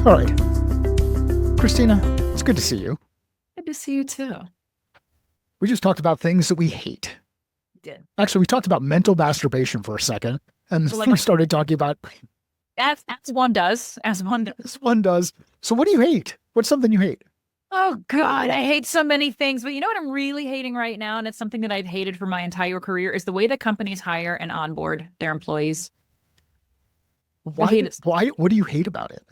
All right. Christina, it's good to see you. Good to see you too. We just talked about things that we hate. Did. Actually, we talked about mental masturbation for a second, and So then like we started talking about as one does, as one does. this one does. So what do you hate? What's something you hate? Oh God, I hate so many things. But you know what I'm really hating right now, and it's something that I've hated for my entire career, is the way that companies hire and onboard their employees. I Why? hate it. Why? What do you hate about it?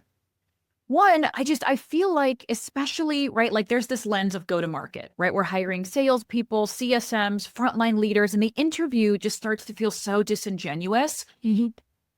One, I feel like, especially, right, like there's this lens of go to market, right? We're hiring salespeople, CSMs, frontline leaders, and the interview just starts to feel so disingenuous.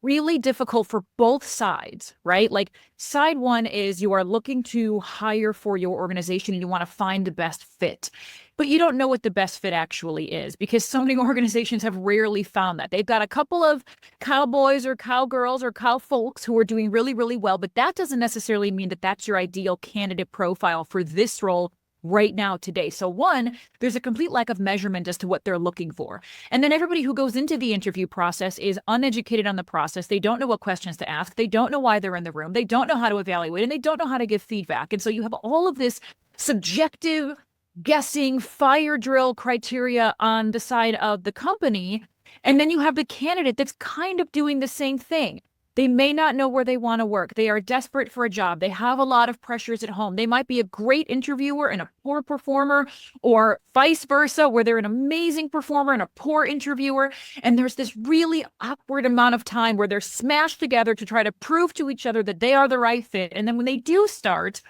Really difficult for both sides, right? Like side one is you are looking to hire for your organization and you want to find the best fit, but you don't know what the best fit actually is because so many organizations have rarely found that. They've got a couple of cowboys or cowgirls or cowfolks who are doing really, really well, but that doesn't necessarily mean that that's your ideal candidate profile for this role right now today. So one, there's a complete lack of measurement as to what they're looking for. And then everybody who goes into the interview process is uneducated on the process. They don't know what questions to ask. They don't know why they're in the room. They don't know how to evaluate, and they don't know how to give feedback. And so you have all of this subjective guessing fire drill criteria on the side of the company. And then you have the candidate that's kind of doing the same thing. They may not know where they want to work. They are desperate for a job. They have a lot of pressures at home. They might be a great interviewer and a poor performer, or vice versa, where they're an amazing performer and a poor interviewer. And there's this really awkward amount of time where they're smashed together to try to prove to each other that they are the right fit. And then when they do start,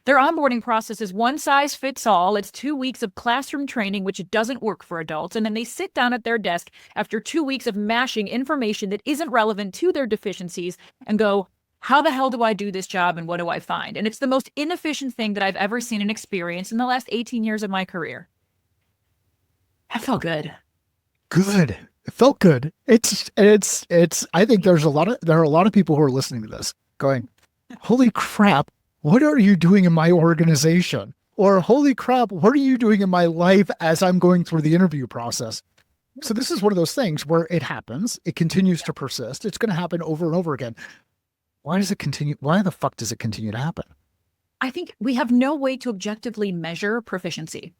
their onboarding process is one size fits all. It's 2 weeks of classroom training, which doesn't work for adults. And then they sit down at their desk after 2 weeks of mashing information that isn't relevant to their deficiencies and go, how the hell do I do this job and what do I find? And it's the most inefficient thing that I've ever seen and experienced in the last 18 years of my career. That felt good. Good. It felt good. It's. I think there are a lot of people who are listening to this going, "Holy crap! What are you doing in my organization?" Or "Holy crap! What are you doing in my life as I'm going through the interview process?" So this is one of those things where it happens. It continues to persist. It's going to happen over and over again. Why does it continue? Why the fuck does it continue to happen? I think we have no way to objectively measure proficiency.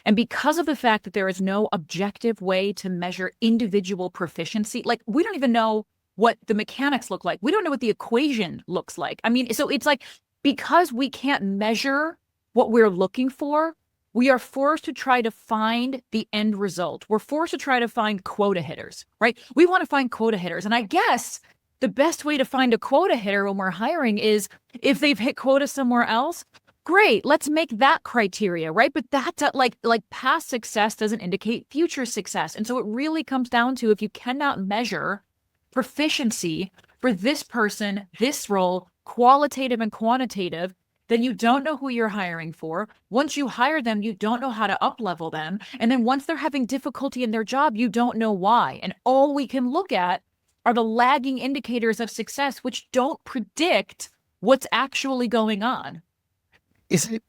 And because of the fact that there is no objective way to measure individual proficiency, like we don't even know what the mechanics look like. We don't know what the equation looks like. I mean, so it's like, because we can't measure what we're looking for, we are forced to try to find the end result. We're forced to try to find quota hitters, right? We want to find quota hitters. And I guess the best way to find a quota hitter when we're hiring is if they've hit quota somewhere else, great, let's make that criteria, right? But that's like past success doesn't indicate future success. And so it really comes down to, if you cannot measure proficiency for this person, this role, qualitative and quantitative, then you don't know who you're hiring for. Once you hire them, you don't know how to up-level them. And then once they're having difficulty in their job, you don't know why. And all we can look at are the lagging indicators of success, which don't predict what's actually going on. Is it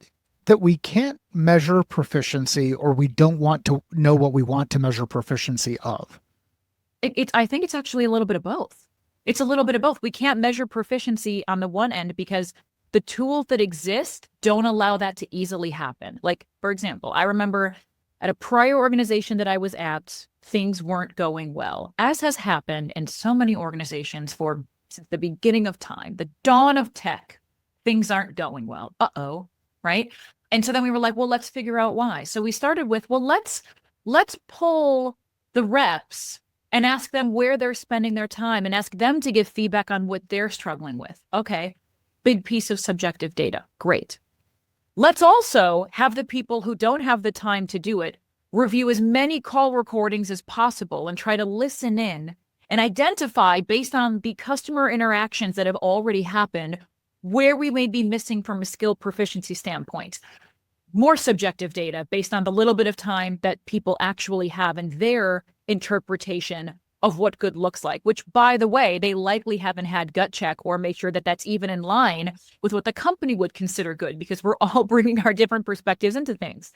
that we can't measure proficiency, or we don't want to know what we want to measure proficiency of? I think it's actually a little bit of both. It's a little bit of both. We can't measure proficiency on the one end because the tools that exist don't allow that to easily happen. Like, for example, I remember at a prior organization that I was at, things weren't going well, as has happened in so many organizations since the beginning of time, the dawn of tech. Things aren't going well. Uh-oh, right? And so then we were like, well, let's figure out why. So we started with, well, let's pull the reps and ask them where they're spending their time and ask them to give feedback on what they're struggling with. Okay, big piece of subjective data. Great. Let's also have the people who don't have the time to do it review as many call recordings as possible and try to listen in and identify, based on the customer interactions that have already happened, where we may be missing from a skill proficiency standpoint. More subjective data based on the little bit of time that people actually have and their interpretation of what good looks like, which, by the way, they likely haven't had gut check or make sure that that's even in line with what the company would consider good, because we're all bringing our different perspectives into things.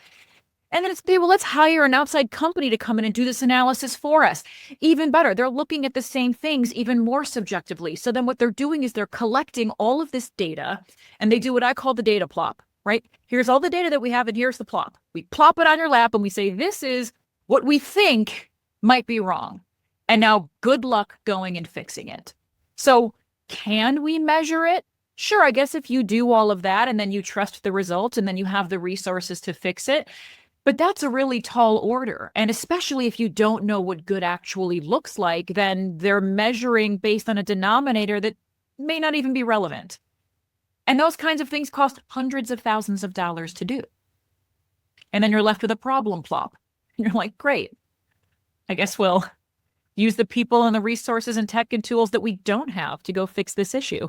And then it's, okay, well, let's hire an outside company to come in and do this analysis for us. Even better, they're looking at the same things even more subjectively. So then what they're doing is they're collecting all of this data, and they do what I call the data plop, right? Here's all the data that we have, and here's the plop. We plop it on your lap and we say, this is what we think might be wrong. And now good luck going and fixing it. So can we measure it? Sure, I guess if you do all of that and then you trust the results and then you have the resources to fix it. But that's a really tall order. And especially if you don't know what good actually looks like, then they're measuring based on a denominator that may not even be relevant. And those kinds of things cost hundreds of thousands of dollars to do. And then you're left with a problem plop. And you're like, great. I guess we'll use the people and the resources and tech and tools that we don't have to go fix this issue.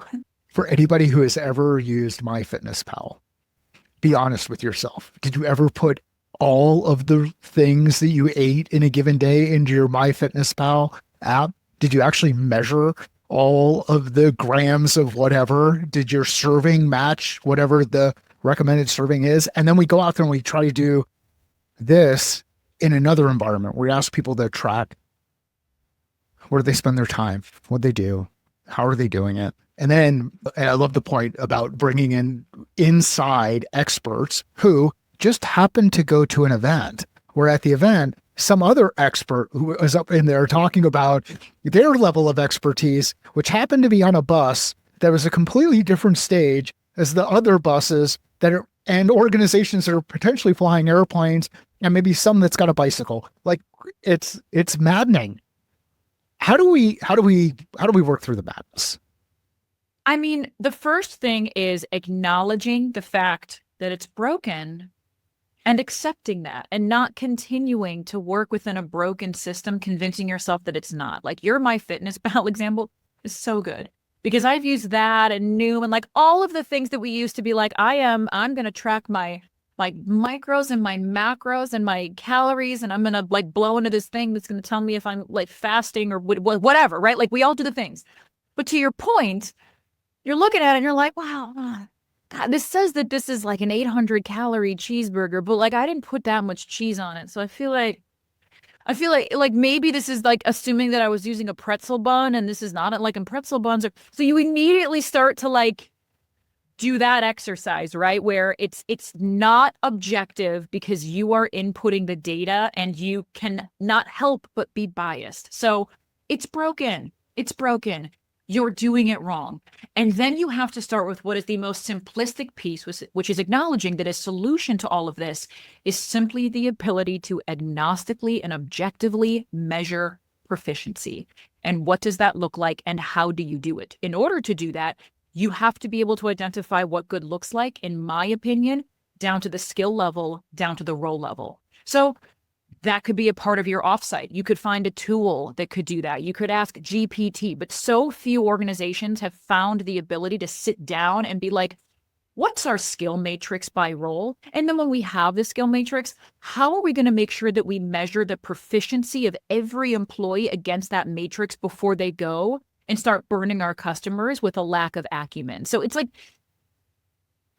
For anybody who has ever used MyFitnessPal, be honest with yourself. Did you ever put all of the things that you ate in a given day into your MyFitnessPal app? Did you actually measure all of the grams of whatever? Did your serving match whatever the recommended serving is? And then we go out there and we try to do this in another environment where we ask people to track where do they spend their time, what they do, how are they doing it? And I love the point about bringing in inside experts who just happened to go to an event where at the event, some other expert who was up in there talking about their level of expertise, which happened to be on a bus that was a completely different stage as the other buses that are, and organizations that are potentially flying airplanes, and maybe some that's got a bicycle. Like it's maddening. How do we work through the madness? I mean, the first thing is acknowledging the fact that it's broken and accepting that and not continuing to work within a broken system, convincing yourself that it's not. Like your MyFitnessPal example is so good because I've used that and Noom and like all of the things that we used to be like, I'm going to track my micros and my macros and my calories, and I'm going to like blow into this thing that's going to tell me if I'm like fasting or whatever, right? Like we all do the things. But to your point, you're looking at it and you're like, wow, God, this says that this is like an 800 calorie cheeseburger, but like I didn't put that much cheese on it. So I feel like maybe this is like assuming that I was using a pretzel bun and this is not like in pretzel buns. So you immediately start to like do that exercise, right? Where it's not objective because you are inputting the data and you can not help but be biased. So it's broken. It's broken. You're doing it wrong. And then you have to start with what is the most simplistic piece, which is acknowledging that a solution to all of this is simply the ability to agnostically and objectively measure proficiency. And what does that look like and how do you do it? In order to do that, you have to be able to identify what good looks like, in my opinion, down to the skill level, down to the role level. So that could be a part of your offsite. You could find a tool that could do that. You could ask GPT, but so few organizations have found the ability to sit down and be like, what's our skill matrix by role? And then when we have the skill matrix, how are we going to make sure that we measure the proficiency of every employee against that matrix before they go and start burning our customers with a lack of acumen? So it's like,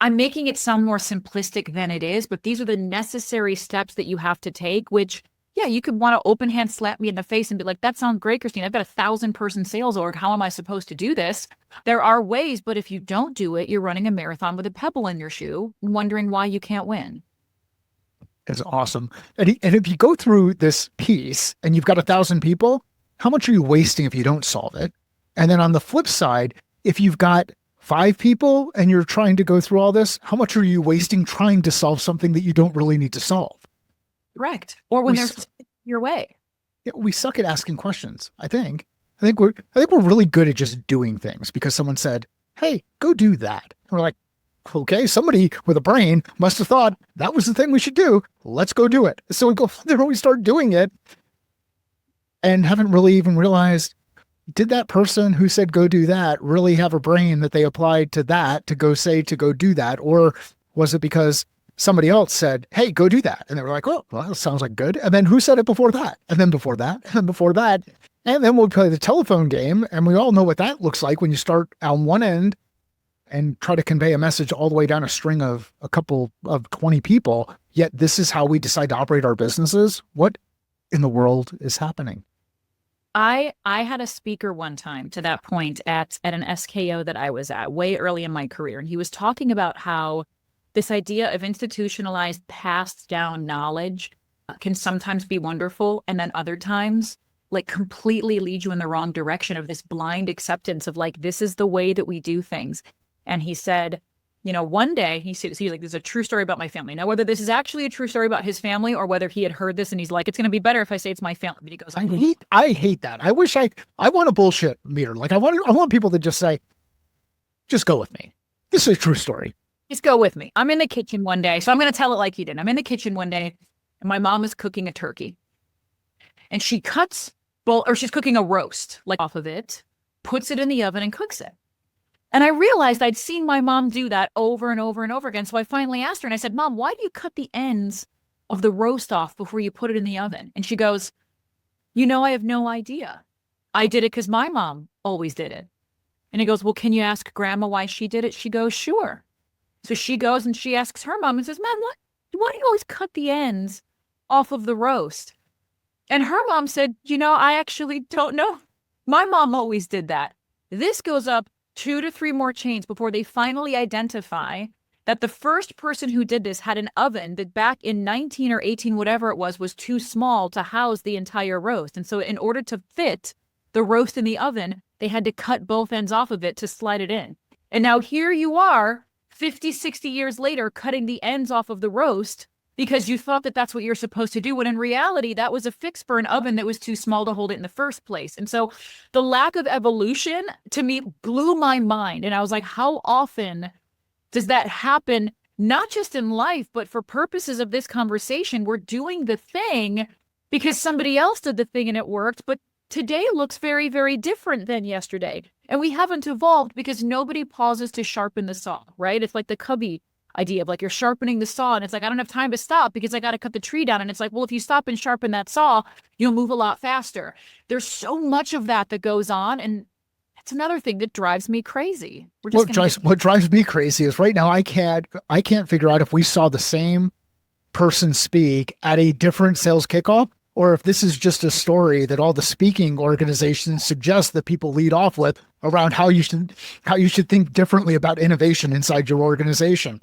I'm making it sound more simplistic than it is, but these are the necessary steps that you have to take, which, yeah, you could want to open hand slap me in the face and be like, that sounds great, Christine. I've got 1,000-person sales org. How am I supposed to do this? There are ways, but if you don't do it, you're running a marathon with a pebble in your shoe, wondering why you can't win. It's awesome. And if you go through this piece and you've got 1,000 people, how much are you wasting if you don't solve it? And then on the flip side, if you've got 5 people and you're trying to go through all this, how much are you wasting trying to solve something that you don't really need to solve? Correct. Or when they're your way. Yeah, we suck at asking questions. I think we're really good at just doing things because someone said, "Hey, go do that." And we're like, "Okay, somebody with a brain must have thought that was the thing we should do. Let's go do it." So we go there and we start doing it and haven't really even realized, did that person who said go do that really have a brain that they applied to that to go do that? Or was it because somebody else said, "Hey, go do that"? And they were like, well, that sounds like good. And then who said it before that? And then before that, and then before that. And then we'll play the telephone game. And we all know what that looks like when you start on one end and try to convey a message all the way down a string of a couple of 20 people, yet this is how we decide to operate our businesses. What in the world is happening? I had a speaker one time to that point at an SKO that I was at way early in my career. And he was talking about how this idea of institutionalized passed down knowledge can sometimes be wonderful. And then other times, like completely lead you in the wrong direction of this blind acceptance of like, this is the way that we do things. And he said, one day he's like, there's a true story about my family. Now, whether this is actually a true story about his family or whether he had heard this and he's like, it's going to be better if I say it's my family. But he goes, I hate that. I wish I want a bullshit meter. Like I want people to just say, just go with me. This is a true story. Just go with me. I'm in the kitchen one day. So I'm going to tell it like you did. I'm in the kitchen one day and my mom is cooking a turkey and she she's cooking a roast like off of it, puts it in the oven and cooks it. And I realized I'd seen my mom do that over and over and over again. So I finally asked her and I said, Mom, why do you cut the ends of the roast off before you put it in the oven? And she goes, I have no idea. I did it because my mom always did it. And he goes, well, can you ask Grandma why she did it? She goes, sure. So she goes and she asks her mom and says, Mom, why do you always cut the ends off of the roast? And her mom said, I actually don't know. My mom always did that. This goes up 2 to 3 more chains before they finally identify that the first person who did this had an oven that back in 19 or 18, whatever it was too small to house the entire roast. And so in order to fit the roast in the oven, they had to cut both ends off of it to slide it in. And now here you are 50, 60 years later, cutting the ends off of the roast because you thought that that's what you're supposed to do. When in reality, that was a fix for an oven that was too small to hold it in the first place. And so the lack of evolution to me blew my mind. And I was like, how often does that happen? Not just in life, but for purposes of this conversation, we're doing the thing because somebody else did the thing and it worked. But today looks very, very different than yesterday. And we haven't evolved because nobody pauses to sharpen the saw, right? It's like the Cubby idea of like you're sharpening the saw and it's like, I don't have time to stop because I got to cut the tree down. And it's like, well, if you stop and sharpen that saw, you'll move a lot faster. There's so much of that goes on. And that's another thing that drives me crazy. What drives me crazy is right now I can't figure out if we saw the same person speak at a different sales kickoff or if this is just a story that all the speaking organizations suggest that people lead off with around how you should think differently about innovation inside your organization.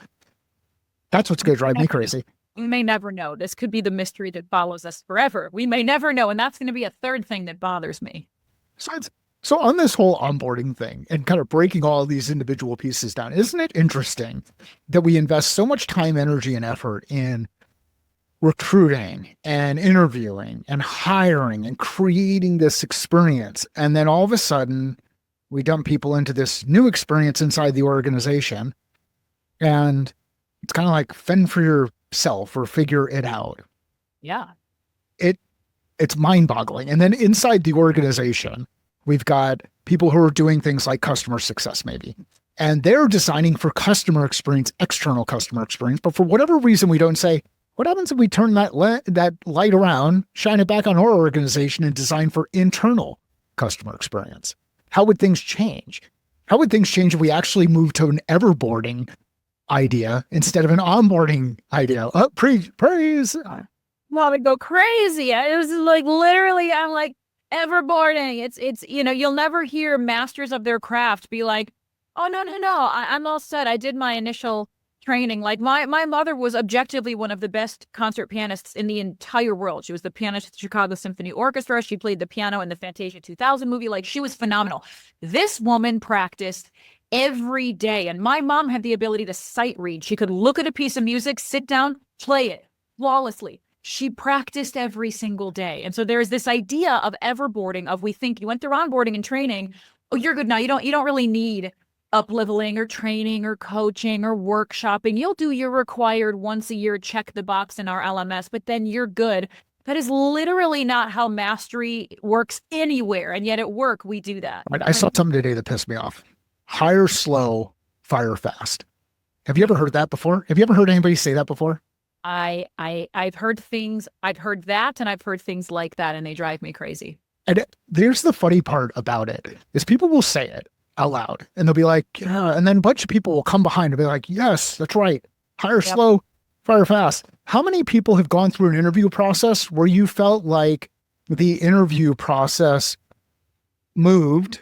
That's what's going to drive me crazy. We may never know. This could be the mystery that follows us forever. We may never know. And that's going to be a third thing that bothers me. So on this whole onboarding thing and kind of breaking all of these individual pieces down, isn't it interesting that we invest so much time, energy, and effort in recruiting and interviewing and hiring and creating this experience. And then all of a sudden we dump people into this new experience inside the organization. And it's kind of like fend for yourself or figure it out. Yeah. It's mind-boggling. And then inside the organization, we've got people who are doing things like customer success, maybe, and they're designing for customer experience, external customer experience. But for whatever reason, we don't say, what happens if we turn that light around, shine it back on our organization and design for internal customer experience? How would things change? How would things change if we actually moved to an everboarding idea instead of an onboarding idea? Oh, praise. Well, would go crazy. It was like literally, I'm like, everboarding. It's you'll never hear masters of their craft be like, oh, no. I'm all set. I did my initial training. Like my mother was objectively one of the best concert pianists in the entire world. She was the pianist at the Chicago Symphony Orchestra. She played the piano in the Fantasia 2000 movie. Like she was phenomenal. This woman practiced every day. And my mom had the ability to sight read. She could look at a piece of music, sit down, play it flawlessly. She practiced every single day. And so there's this idea of everboarding of we think you went through onboarding and training. Oh, you're good now. You don't really need up-leveling or training or coaching or workshopping. You'll do your required once a year, check the box in our LMS, but then you're good. That is literally not how mastery works anywhere. And yet at work, we do that. Right. I saw something today that pissed me off. Hire slow, fire fast. Have you ever heard that before? Have you ever heard anybody say that before? I've heard things, I've heard that, and I've heard things like that, and they drive me crazy. And there's the funny part about it is people will say it. out loud. And they'll be like, yeah. And then a bunch of people will come behind and be like, yes, that's right. Hire Yep. slow, fire fast. How many people have gone through an interview process where you felt like the interview process moved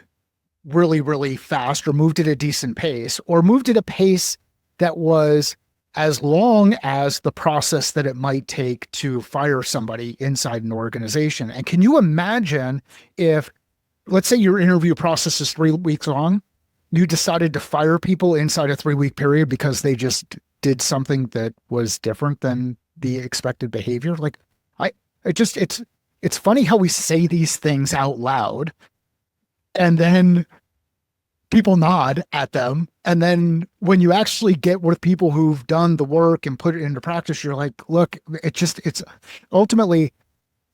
really, really fast or moved at a decent pace or moved at a pace that was as long as the process that it might take to fire somebody inside an organization? And can you imagine if, let's say your interview process is 3 weeks long, you decided to fire people inside a 3 week period because they just did something that was different than the expected behavior? Like, I, it just, it's funny how we say these things out loud and then people nod at them. And then when you actually get with people who've done the work and put it into practice, you're like, look, it's ultimately,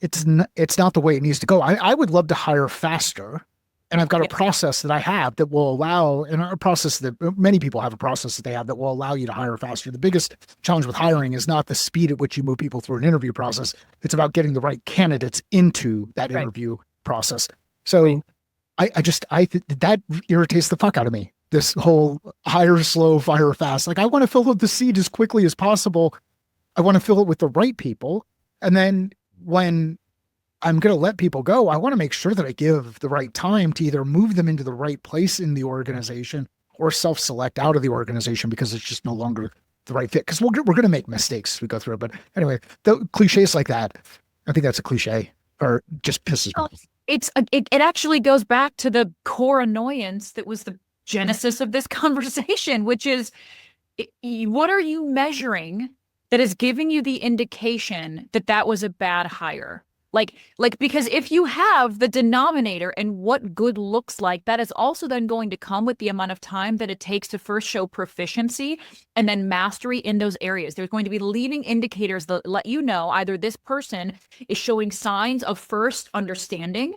it's not the way it needs to go. I would love to hire faster. And I've got a Yeah. process that I have that will allow, and a process that many people have a process that they have that will allow you to hire faster. The biggest challenge with hiring is not the speed at which you move people through an interview process. It's about getting the right candidates into that Right. interview process. So Right. that irritates the fuck out of me. This whole hire slow, fire fast. Like, I want to fill up the seat as quickly as possible. I want to fill it with the right people. And then when I'm going to let people go, I want to make sure that I give the right time to either move them into the right place in the organization or self-select out of the organization because it's just no longer the right fit. Because we're going to make mistakes as we go through it. But anyway, the cliches like that, I think that's a cliche or just pisses me Oh, off. it actually goes back to the core annoyance that was the genesis of this conversation, which is what are you measuring that is giving you the indication that that was a bad hire? Because if you have the denominator and what good looks like, that is also then going to come with the amount of time that it takes to first show proficiency and then mastery in those areas. There's going to be leading indicators that let you know either this person is showing signs of first understanding,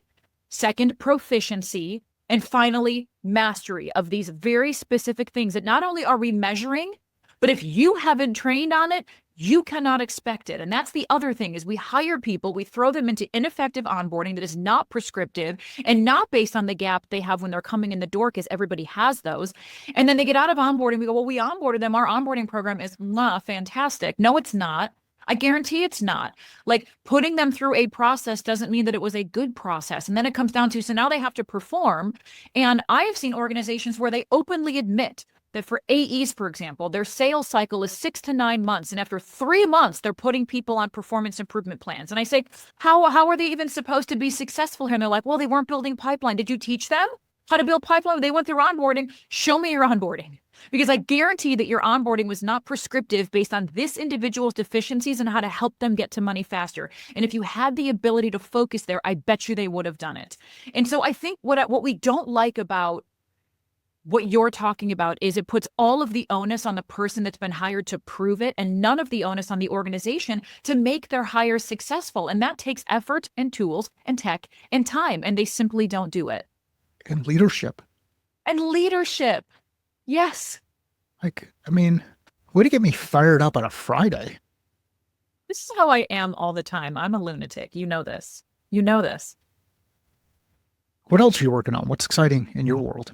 second proficiency, and finally mastery of these very specific things that not only are we measuring, but if you haven't trained on it, you cannot expect it. And that's the other thing is we hire people, we throw them into ineffective onboarding that is not prescriptive and not based on the gap they have when they're coming in the door, because everybody has those. And then they get out of onboarding. We go, well, we onboarded them. Our onboarding program is fantastic. No, it's not. I guarantee it's not. Like, putting them through a process doesn't mean that it was a good process. And then it comes down to, so now they have to perform. And I have seen organizations where they openly admit that for AEs, for example, their sales cycle is 6 to 9 months. And after 3 months, they're putting people on performance improvement plans. And I say, how are they even supposed to be successful here? And they're like, well, they weren't building pipeline. Did you teach them how to build pipeline? They went through onboarding. Show me your onboarding. Because I guarantee that your onboarding was not prescriptive based on this individual's deficiencies and how to help them get to money faster. And if you had the ability to focus there, I bet you they would have done it. And so I think what we don't like about what you're talking about is it puts all of the onus on the person that's been hired to prove it and none of the onus on the organization to make their hires successful. And that takes effort and tools and tech and time, and they simply don't do it. And leadership. And leadership. Yes. Like, I mean, way to get me fired up on a Friday. This is how I am all the time. I'm a lunatic. You know this. You know this. What else are you working on? What's exciting in your world?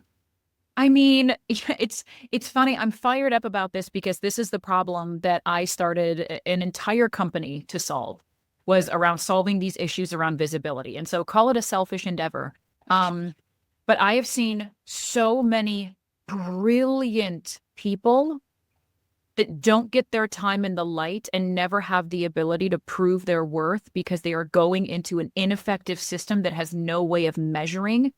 I mean, it's funny. I'm fired up about this because this is the problem that I started an entire company to solve, was around solving these issues around visibility. And so call it a selfish endeavor. But I have seen so many brilliant people that don't get their time in the light and never have the ability to prove their worth because they are going into an ineffective system that has no way of measuring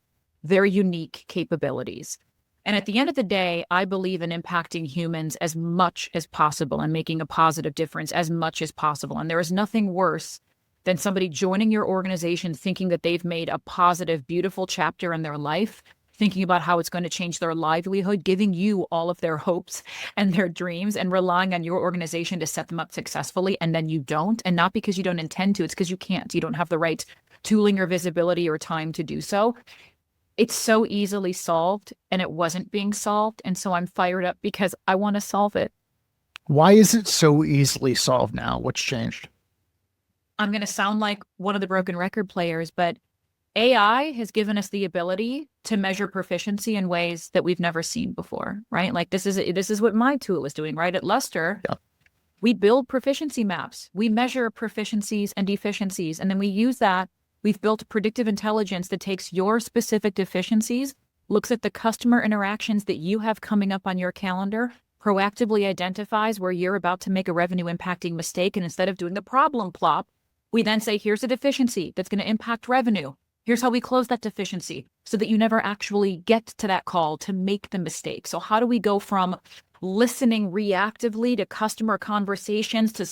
their unique capabilities. And at the end of the day, I believe in impacting humans as much as possible and making a positive difference as much as possible. And there is nothing worse than somebody joining your organization thinking that they've made a positive, beautiful chapter in their life, thinking about how it's going to change their livelihood, giving you all of their hopes and their dreams and relying on your organization to set them up successfully. And then you don't. And not because you don't intend to, it's because you can't. You don't have the right tooling or visibility or time to do so. It's so easily solved and it wasn't being solved. And so I'm fired up because I want to solve it. Why is it so easily solved now? What's changed? I'm going to sound like one of the broken record players, but AI has given us the ability to measure proficiency in ways that we've never seen before, right? Like this is what my tool is doing, right? At Luster, Yeah. we build proficiency maps. We measure proficiencies and deficiencies, and then we use that. We've built predictive intelligence that takes your specific deficiencies, looks at the customer interactions that you have coming up on your calendar, proactively identifies where you're about to make a revenue impacting mistake. And instead of doing the problem plop, we then say, here's a deficiency that's going to impact revenue. Here's how we close that deficiency so that you never actually get to that call to make the mistake. So how do we go from listening reactively to customer conversations to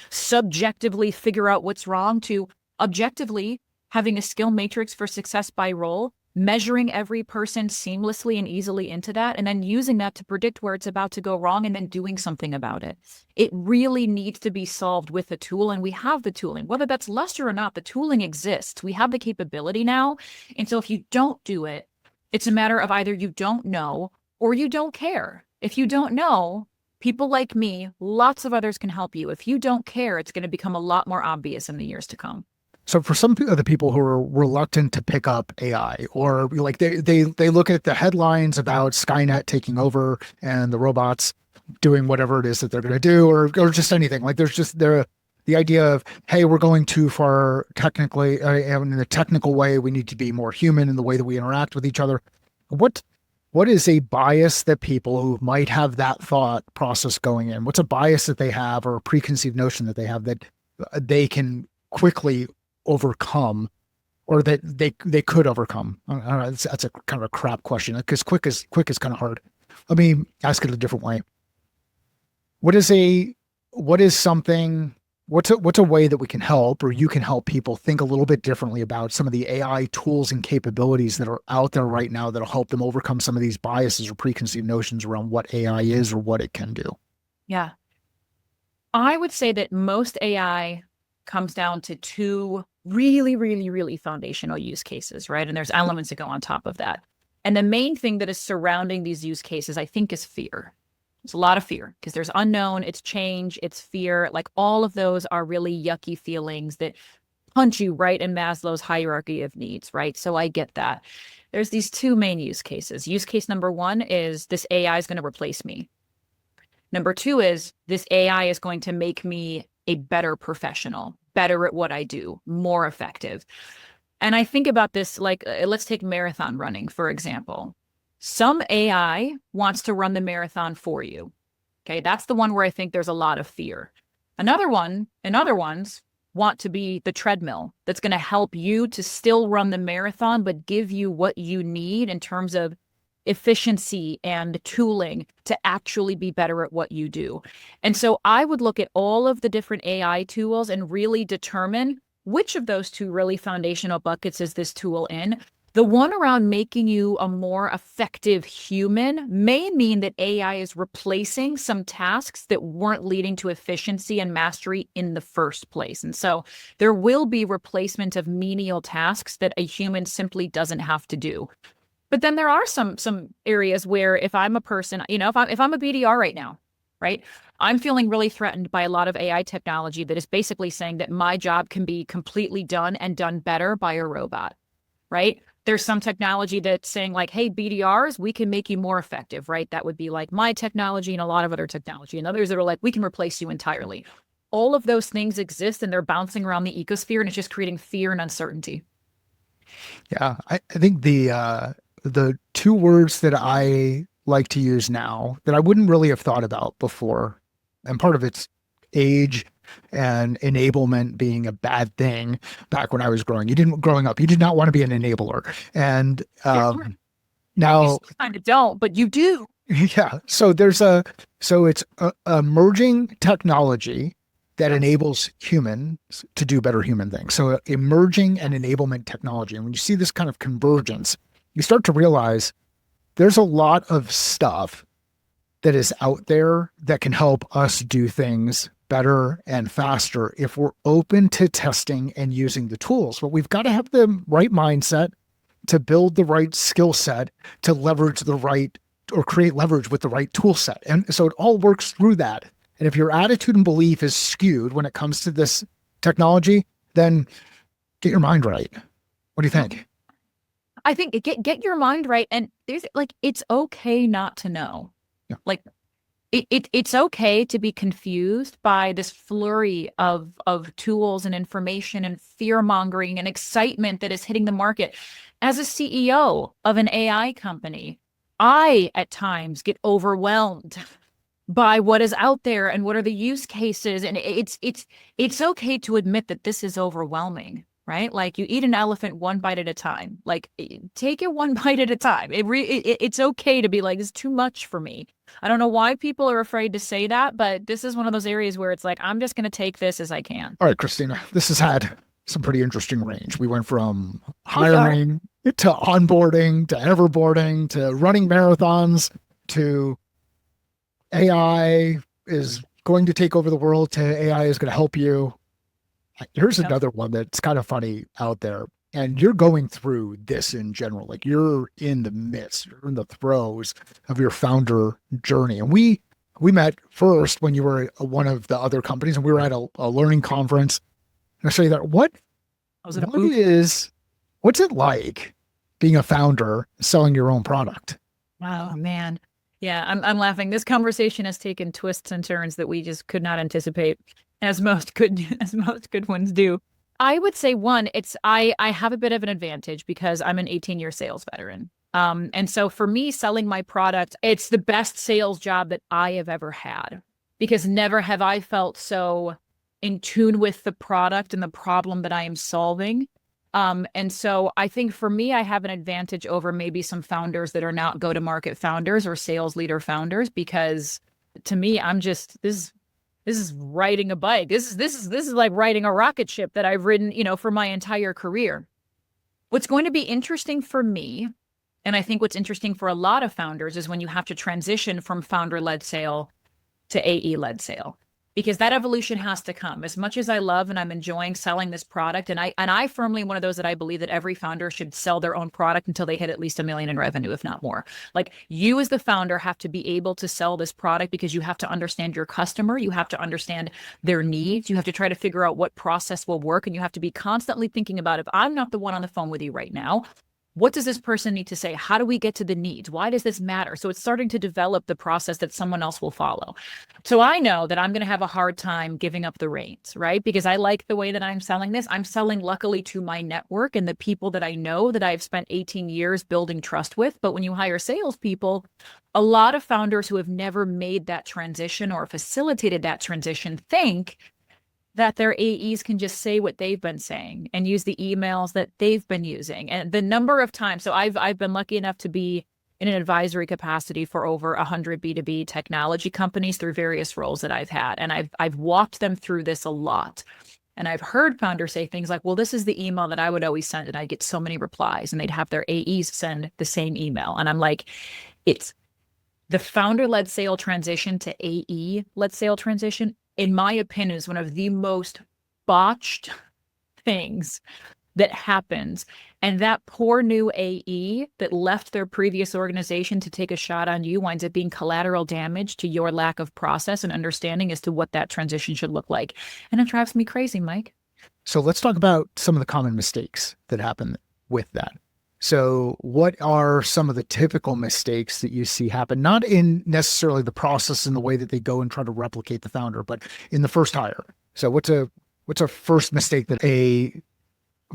subjectively figure out what's wrong to objectively having a skill matrix for success by role, measuring every person seamlessly and easily into that, and then using that to predict where it's about to go wrong and then doing something about it. It really needs to be solved with a tool, and we have the tooling. Whether that's Luster or not, the tooling exists. We have the capability now. And so if you don't do it, it's a matter of either you don't know or you don't care. If you don't know, people like me, lots of others can help you. If you don't care, it's going to become a lot more obvious in the years to come. So for some of the people who are reluctant to pick up AI, or like they look at the headlines about Skynet taking over and the robots doing whatever it is that they're going to do, or just anything, like there's just the idea of, hey, we're going too far technically, and in a technical way, we need to be more human in the way that we interact with each other. What is a bias that people who might have that thought process going in? What's a bias that they have, or a preconceived notion that they have that they can quickly overcome, or that they could overcome? I don't know, that's a kind of a crap question, because quick is kind of hard. Let me ask it a different way. What's a way that we can help, or you can help people think a little bit differently about some of the AI tools and capabilities that are out there right now that'll help them overcome some of these biases or preconceived notions around what AI is or what it can do? Yeah. I would say that most AI comes down to two really, really, really foundational use cases, right? And there's elements that go on top of that. And the main thing that is surrounding these use cases, I think, is fear. There's a lot of fear because there's unknown, it's change, it's fear. Like all of those are really yucky feelings that punch you right in Maslow's hierarchy of needs, right? So I get that. There's these two main use cases. Use case number one is this AI is going to replace me. Number two is this AI is going to make me a better professional, better at what I do, more effective. And I think about this like, let's take marathon running, for example. Some AI wants to run the marathon for you. Okay, that's the one where I think there's a lot of fear. Another one, and other ones want to be the treadmill that's going to help you to still run the marathon, but give you what you need in terms of efficiency and tooling to actually be better at what you do. And so I would look at all of the different AI tools and really determine which of those two really foundational buckets is this tool in. The one around making you a more effective human may mean that AI is replacing some tasks that weren't leading to efficiency and mastery in the first place. And so there will be replacement of menial tasks that a human simply doesn't have to do. But then there are some areas where if I'm a person, if I'm a BDR right now, right, I'm feeling really threatened by a lot of AI technology that is basically saying that my job can be completely done and done better by a robot, right? There's some technology that's saying like, hey, BDRs, we can make you more effective, right? That would be like my technology and a lot of other technology. And others that are like, we can replace you entirely. All of those things exist and they're bouncing around the ecosphere and it's just creating fear and uncertainty. Yeah, I think the two words that I like to use now that I wouldn't really have thought about before, and part of it's age and enablement being a bad thing back when I was growing up, you did not want to be an enabler. And now you kind of don't, but you do. Yeah. So it's a emerging technology that enables humans to do better human things. So emerging and enablement technology. And when you see this kind of convergence, you start to realize there's a lot of stuff that is out there that can help us do things better and faster if we're open to testing and using the tools. But we've got to have the right mindset to build the right skill set to leverage the right or create leverage with the right tool set. And so it all works through that. And if your attitude and belief is skewed when it comes to this technology, then get your mind right. What do you think? I think get your mind right. And there's like, it's okay not to know. Yeah. Like it's okay to be confused by this flurry of tools and information and fear mongering and excitement that is hitting the market. As a CEO of an AI company, I at times get overwhelmed by what is out there and what are the use cases. And it's okay to admit that this is overwhelming, right? Like you eat an elephant one bite at a time. Like take it one bite at a time. It's okay to be like, it's too much for me. I don't know why people are afraid to say that, but this is one of those areas where it's like, I'm just going to take this as I can. All right, Christina, this has had some pretty interesting range. We went from We are. hiring to onboarding to everboarding to running marathons to AI is going to take over the world to AI is going to help you. Here's Yep. another one that's kind of funny out there. And you're going through this in general. Like you're in the midst, you're in the throes of your founder journey. And we met first when you were at one of the other companies and we were at a learning conference. And I show you that I was at a what booth. is what's it like being a founder selling your own product? Oh man. Yeah, I'm laughing. This conversation has taken twists and turns that we just could not anticipate, as most good as most good ones do. I would say one, I have a bit of an advantage because I'm an 18-year sales veteran. And so for me, selling my product, it's the best sales job that I have ever had because never have I felt so in tune with the product and the problem that I am solving. And so I think for me, I have an advantage over maybe some founders that are not go-to-market founders or sales leader founders, because to me, this is riding a bike. This is like riding a rocket ship that I've ridden, for my entire career. What's going to be interesting for me, and I think what's interesting for a lot of founders, is when you have to transition from founder-led sale to AE-led sale, because that evolution has to come. As much as I love and I'm enjoying selling this product, and I firmly am one of those that I believe that every founder should sell their own product until they hit at least $1 million in revenue, if not more. Like you as the founder have to be able to sell this product because you have to understand your customer, you have to understand their needs, you have to try to figure out what process will work, and you have to be constantly thinking about, if I'm not the one on the phone with you right now, what does this person need to say? How do we get to the needs? Why does this matter? So it's starting to develop the process that someone else will follow. So I know that I'm going to have a hard time giving up the reins, right? Because I like the way that I'm selling this. I'm selling luckily to my network and the people that I know that I've spent 18 years building trust with. But when you hire salespeople, a lot of founders who have never made that transition or facilitated that transition think that their AEs can just say what they've been saying and use the emails that they've been using. And the number of times, so I've been lucky enough to be in an advisory capacity for over 100 B2B technology companies through various roles that I've had. And I've walked them through this a lot. And I've heard founders say things like, well, this is the email that I would always send. And I'd get so many replies, and they'd have their AEs send the same email. And I'm like, it's the founder-led sale transition to AE-led sale transition, in my opinion, is one of the most botched things that happens. And that poor new AE that left their previous organization to take a shot on you winds up being collateral damage to your lack of process and understanding as to what that transition should look like. And it drives me crazy, Mike. So let's talk about some of the common mistakes that happen with that. So what are some of the typical mistakes that you see happen, not in necessarily the process and the way that they go and try to replicate the founder, but in the first hire? So what's a first mistake that a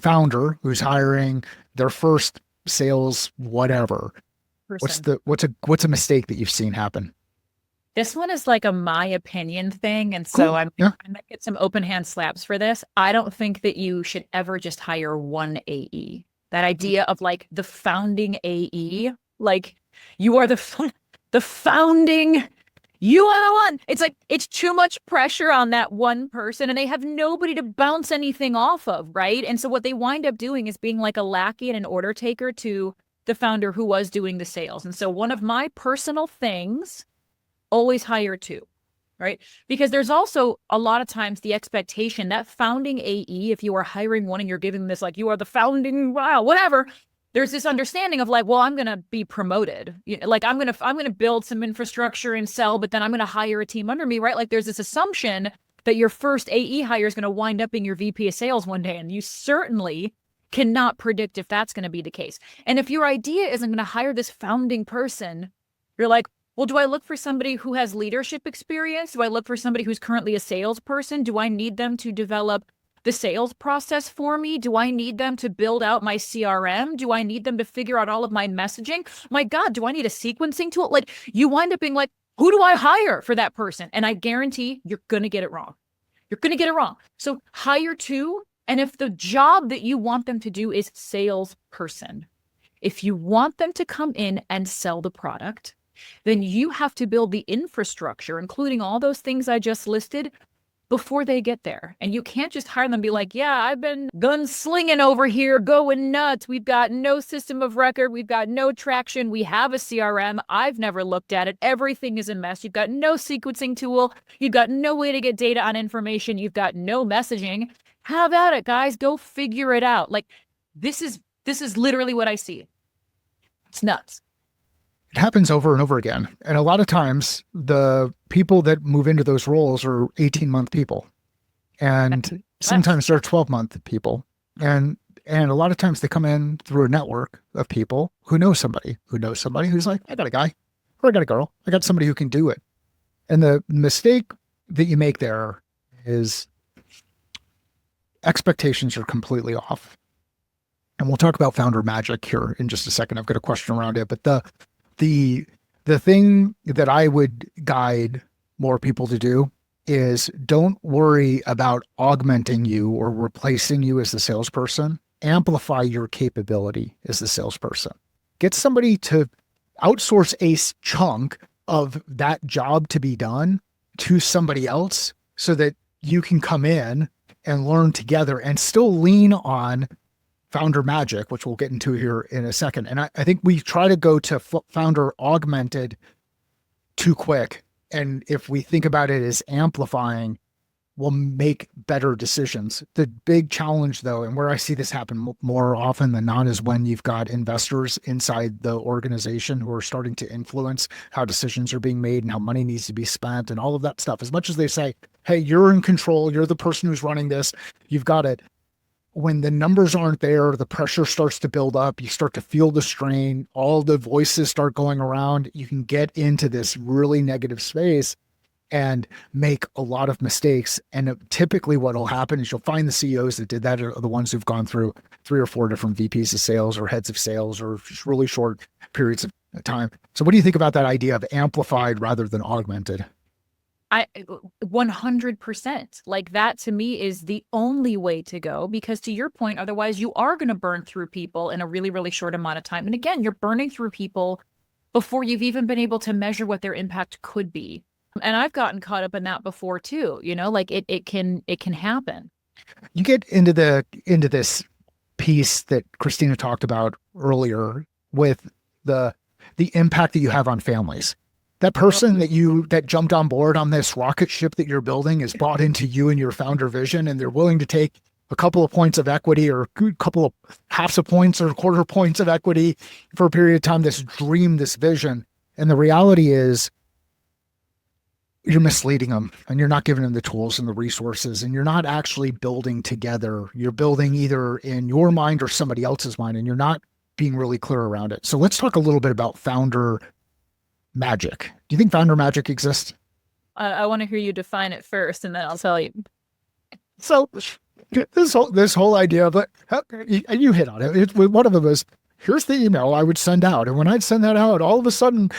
founder who's hiring their first sales whatever, Person. what's a mistake that you've seen happen? This one is like a my opinion thing. And so Cool. I might get some open hand slaps for this. I don't think that you should ever just hire one AE. That idea of like the founding AE, like you are the founding, you are the one. It's like, it's too much pressure on that one person and they have nobody to bounce anything off of, right? And so what they wind up doing is being like a lackey and an order taker to the founder who was doing the sales. And so one of my personal things, always hire two. Right? Because there's also a lot of times the expectation that founding AE, if you are hiring one and you're giving this, like you are the founding, wow, whatever, there's this understanding of like, well, I'm going to be promoted. Like I'm going to build some infrastructure and sell, but then I'm going to hire a team under me, right? Like there's this assumption that your first AE hire is going to wind up being your VP of sales one day. And you certainly cannot predict if that's going to be the case. And if your idea isn't going to hire this founding person, you're like, well, do I look for somebody who has leadership experience? Do I look for somebody who's currently a salesperson? Do I need them to develop the sales process for me? Do I need them to build out my CRM? Do I need them to figure out all of my messaging? My God, do I need a sequencing tool? Like, you wind up being like, who do I hire for that person? And I guarantee you're going to get it wrong. You're going to get it wrong. So hire two. And if the job that you want them to do is salesperson, if you want them to come in and sell the product, then you have to build the infrastructure, including all those things I just listed, before they get there. And you can't just hire them and be like, yeah, I've been gunslinging over here, going nuts. We've got no system of record. We've got no traction. We have a CRM. I've never looked at it. Everything is a mess. You've got no sequencing tool. You've got no way to get data on information. You've got no messaging. How about it, guys? Go figure it out. Like, this is literally what I see. It's nuts. It happens over and over again. And a lot of times the people that move into those roles are 18-month people. And sometimes they're 12-month people. And a lot of times they come in through a network of people who know somebody who's like, I got a guy or I got a girl. I got somebody who can do it. And the mistake that you make there is expectations are completely off. And we'll talk about founder magic here in just a second. I've got a question around it, but the thing that I would guide more people to do is don't worry about augmenting you or replacing you as the salesperson. Amplify your capability as the salesperson. Get somebody to outsource a chunk of that job to be done to somebody else so that you can come in and learn together and still lean on founder magic, which we'll get into here in a second. And I think we try to go to founder augmented too quick. And if we think about it as amplifying, we'll make better decisions. The big challenge though, and where I see this happen more often than not, is when you've got investors inside the organization who are starting to influence how decisions are being made and how money needs to be spent and all of that stuff. As much as they say, hey, you're in control, you're the person who's running this, you've got it. When the numbers aren't there, the pressure starts to build up. You start to feel the strain. All the voices start going around. You can get into this really negative space and make a lot of mistakes. And typically what will happen is you'll find the CEOs that did that are the ones who've gone through 3 or 4 different VPs of sales or heads of sales or just really short periods of time. So what do you think about that idea of amplified rather than augmented? 100%. Like, that to me is the only way to go, because to your point, otherwise you are going to burn through people in a really, really short amount of time. And again, you're burning through people before you've even been able to measure what their impact could be. And I've gotten caught up in that before too, like it can happen. You get into this piece that Christina talked about earlier with the impact that you have on families. That person that jumped on board on this rocket ship that you're building is bought into you and your founder vision, and they're willing to take a couple of points of equity or a couple of halves of points or quarter points of equity for a period of time, this dream, this vision. And the reality is you're misleading them and you're not giving them the tools and the resources, and you're not actually building together. You're building either in your mind or somebody else's mind, and you're not being really clear around it. So let's talk a little bit about founder magic. Do you think founder magic exists? I want to hear you define it first, and then I'll tell you. So this whole idea of, and you hit on it. One of them is, here's the email I would send out, and when I'd send that out, all of a sudden,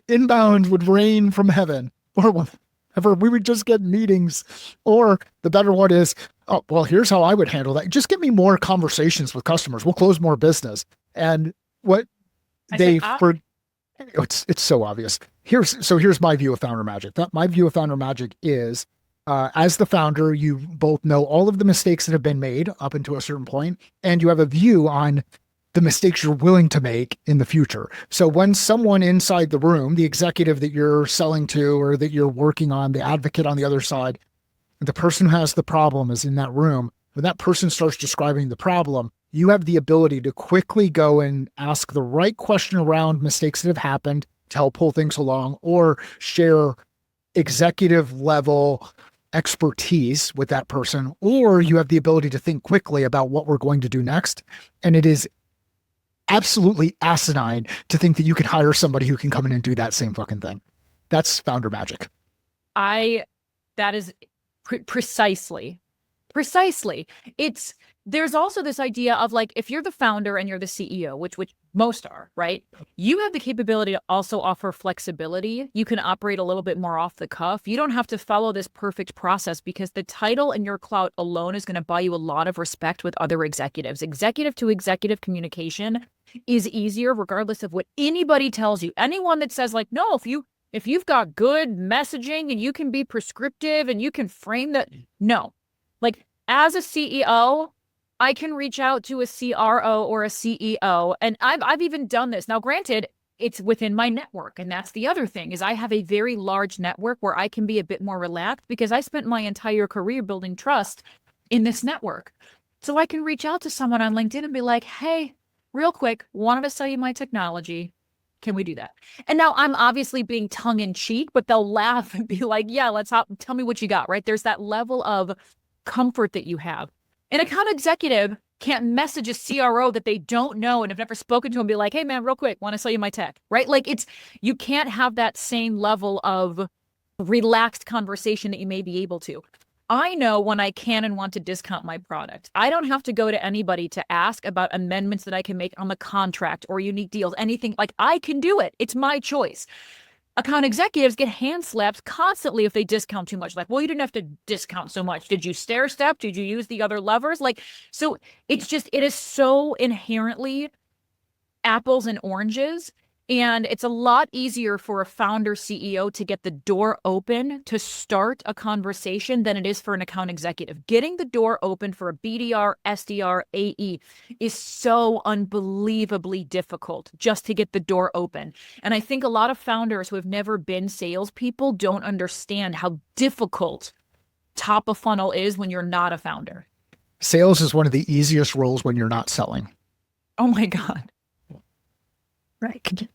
inbound would rain from heaven, or whatever. We would just get meetings. Or the better one is, oh, well, here's how I would handle that. Just give me more conversations with customers. We'll close more business. And what it's so obvious. Here's my view of founder magic. My view of founder magic is, as the founder, you both know all of the mistakes that have been made up until a certain point, and you have a view on the mistakes you're willing to make in the future. So when someone inside the room, the executive that you're selling to or that you're working on, the advocate on the other side, the person who has the problem is in that room, when that person starts describing the problem, you have the ability to quickly go and ask the right question around mistakes that have happened to help pull things along, or share executive level expertise with that person, or you have the ability to think quickly about what we're going to do next. And it is absolutely asinine to think that you can hire somebody who can come in and do that same fucking thing. That's founder magic. That is precisely. There's also this idea of like, if you're the founder and you're the CEO, which most are, right? You have the capability to also offer flexibility. You can operate a little bit more off the cuff. You don't have to follow this perfect process because the title and your clout alone is going to buy you a lot of respect with other executives. Executive to executive communication is easier regardless of what anybody tells you. Anyone that says like, no, if you've got good messaging and you can be prescriptive and you can frame that, no. Like as a CEO, I can reach out to a CRO or a CEO, and I've even done this. Now, granted, it's within my network, and that's the other thing is I have a very large network where I can be a bit more relaxed because I spent my entire career building trust in this network. So I can reach out to someone on LinkedIn and be like, hey, real quick, wanted to sell you my technology. Can we do that? And now I'm obviously being tongue in cheek, but they'll laugh and be like, yeah, tell me what you got, right? There's that level of comfort that you have. An account executive can't message a CRO that they don't know and have never spoken to and be like, hey man, real quick, want to sell you my tech, right? Like you can't have that same level of relaxed conversation that you may be able to. I know when I can and want to discount my product. I don't have to go to anybody to ask about amendments that I can make on the contract or unique deals, anything. Like I can do it. It's my choice. Account executives get hand slapped constantly if they discount too much. Like, well, you didn't have to discount so much. Did you stair step? Did you use the other levers? Like, so it is so inherently apples and oranges. And it's a lot easier for a founder CEO to get the door open to start a conversation than it is for an account executive. Getting the door open for a BDR, SDR, AE is so unbelievably difficult just to get the door open. And I think a lot of founders who have never been salespeople don't understand how difficult top of funnel is when you're not a founder. Sales is one of the easiest roles when you're not selling. Oh my God. Right.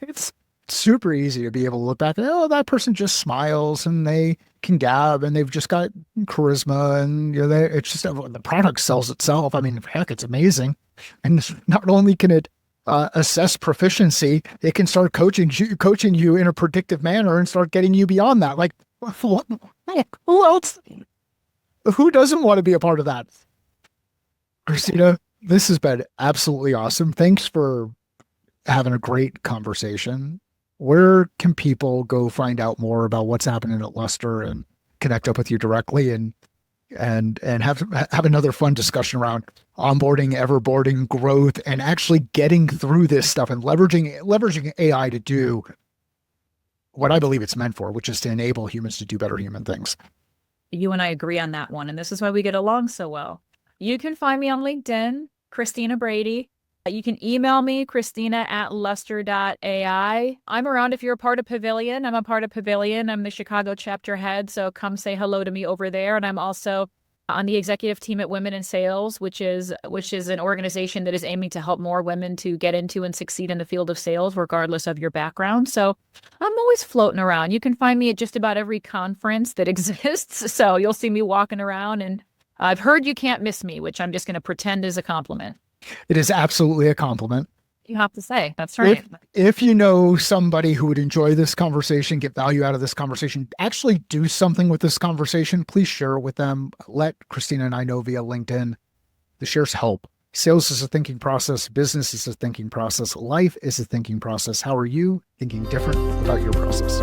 It's super easy to be able to look back and, oh, that person just smiles and they can gab and they've just got charisma and it's just the product sells itself. I mean, heck, it's amazing. And not only can it assess proficiency, it can start coaching you in a predictive manner and start getting you beyond that. Like, what? Who else? Who doesn't want to be a part of that? Christina, this has been absolutely awesome. Thanks for having a great conversation. Where can people go find out more about what's happening at Luster and connect up with you directly and have another fun discussion around onboarding, everboarding, growth, and actually getting through this stuff and leveraging AI to do what I believe it's meant for, which is to enable humans to do better human things. You and I agree on that one, and this is why we get along so well. You can find me on LinkedIn, Christina Brady. You can email me, Christina@Luster.ai. I'm around if you're a part of Pavilion. I'm a part of Pavilion. I'm the Chicago chapter head, so come say hello to me over there. And I'm also on the executive team at Women in Sales, which is an organization that is aiming to help more women to get into and succeed in the field of sales, regardless of your background. So I'm always floating around. You can find me at just about every conference that exists. So you'll see me walking around, and I've heard you can't miss me, which I'm just going to pretend is a compliment. It is absolutely a compliment. You have to say, that's right. If you know somebody who would enjoy this conversation, get value out of this conversation, actually do something with this conversation, please share it with them. Let Christina and I know via LinkedIn. The shares help. Sales is a thinking process. Business is a thinking process. Life is a thinking process. How are you thinking different about your process?